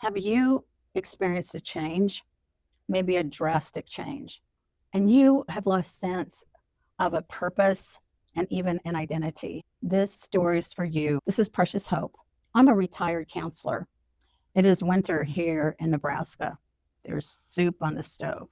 Have you experienced a change, maybe a drastic change, and you have lost sense of a purpose and even an identity? This story is for you. This is Precious Hope. I'm a retired counselor. It is winter here in Nebraska. There's soup on the stove.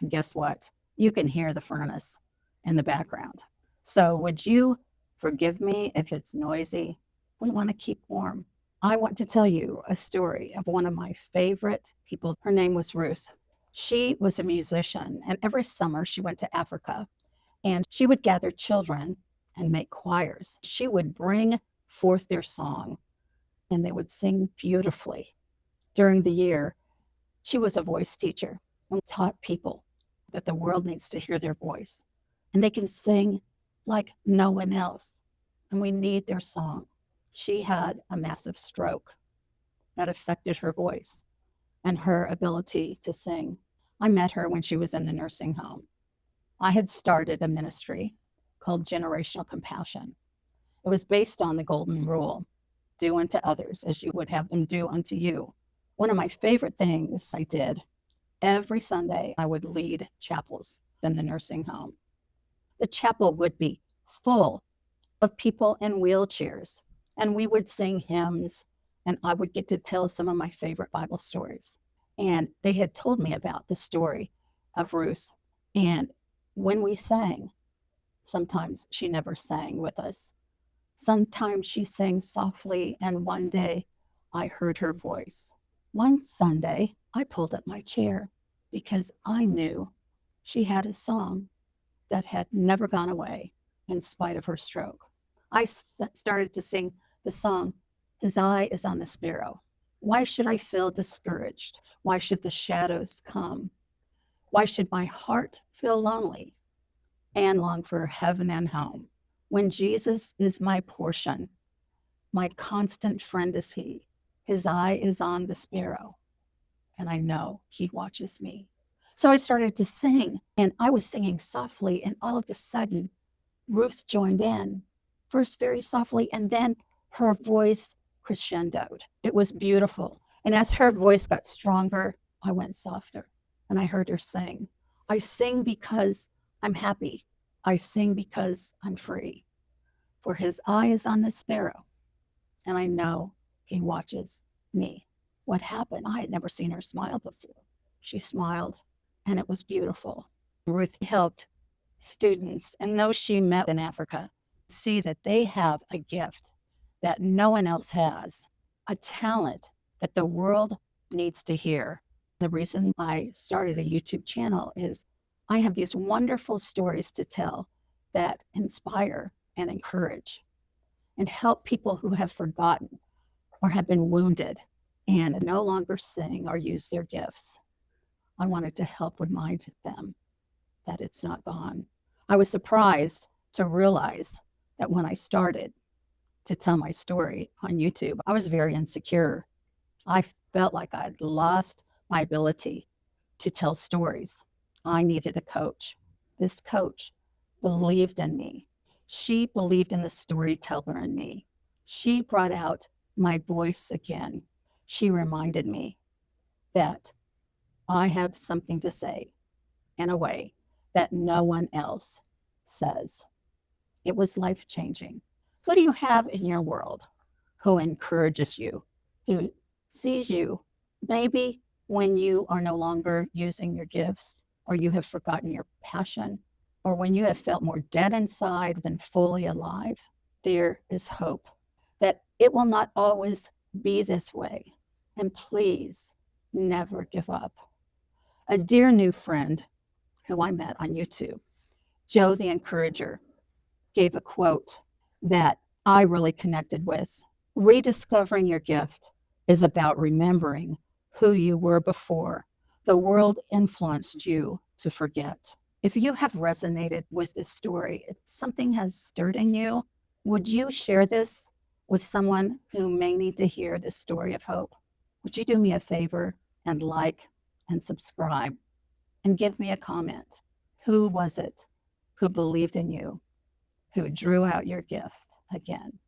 And guess what? You can hear the furnace in the background. So would you forgive me if it's noisy? We want to keep warm. I want to tell you a story of one of my favorite people. Her name was Ruth. She was a musician, and every summer she went to Africa and she would gather children and make choirs. She would bring forth their song and they would sing beautifully. During the year, she was a voice teacher and taught people that the world needs to hear their voice and they can sing like no one else. And we need their song. She had a massive stroke that affected her voice and her ability to sing. I met her when she was in the nursing home. I had started a ministry called Generational Compassion. It was based on the golden rule: do unto others as you would have them do unto you. One of my favorite things I did, every Sunday, I would lead chapels in the nursing home. The chapel would be full of people in wheelchairs, and we would sing hymns, and I would get to tell some of my favorite Bible stories. And they had told me about the story of Ruth. And when we sang, sometimes she never sang with us. Sometimes she sang softly, and one day I heard her voice. One Sunday, I pulled up my chair because I knew she had a song that had never gone away in spite of her stroke. I started to sing the song, His Eye is on the Sparrow. Why should I feel discouraged? Why should the shadows come? Why should my heart feel lonely and long for heaven and home? When Jesus is my portion, my constant friend is He. His eye is on the sparrow, and I know He watches me. So I started to sing, and I was singing softly, and all of a sudden, Ruth joined in, first very softly, and then her voice crescendoed. It was beautiful. And as her voice got stronger, I went softer, and I heard her sing. I sing because I'm happy. I sing because I'm free. For His eye is on the sparrow, and I know He watches me. What happened? I had never seen her smile before. She smiled, and it was beautiful. Ruth helped students and those she met in Africa see that they have a gift that no one else has, a talent that the world needs to hear. The reason I started a YouTube channel is I have these wonderful stories to tell that inspire and encourage and help people who have forgotten or have been wounded and no longer sing or use their gifts. I wanted to help remind them that it's not gone. I was surprised to realize that when I started to tell my story on YouTube, I was very insecure. I felt like I'd lost my ability to tell stories. I needed a coach. This coach believed in me. She believed in the storyteller in me. She brought out my voice again. She reminded me that I have something to say in a way that no one else says. It was life-changing. Who do you have in your world who encourages you, who sees you maybe when you are no longer using your gifts, or you have forgotten your passion, or when you have felt more dead inside than fully alive? There is hope that it will not always be this way. And please never give up. A dear new friend who I met on YouTube, Joe the Encourager, gave a quote that I really connected with. Rediscovering your gift is about remembering who you were before the world influenced you to forget. If you have resonated with this story, if something has stirred in you, would you share this with someone who may need to hear this story of hope? Would you do me a favor and like and subscribe and give me a comment? Who was it who believed in you, who drew out your gift again?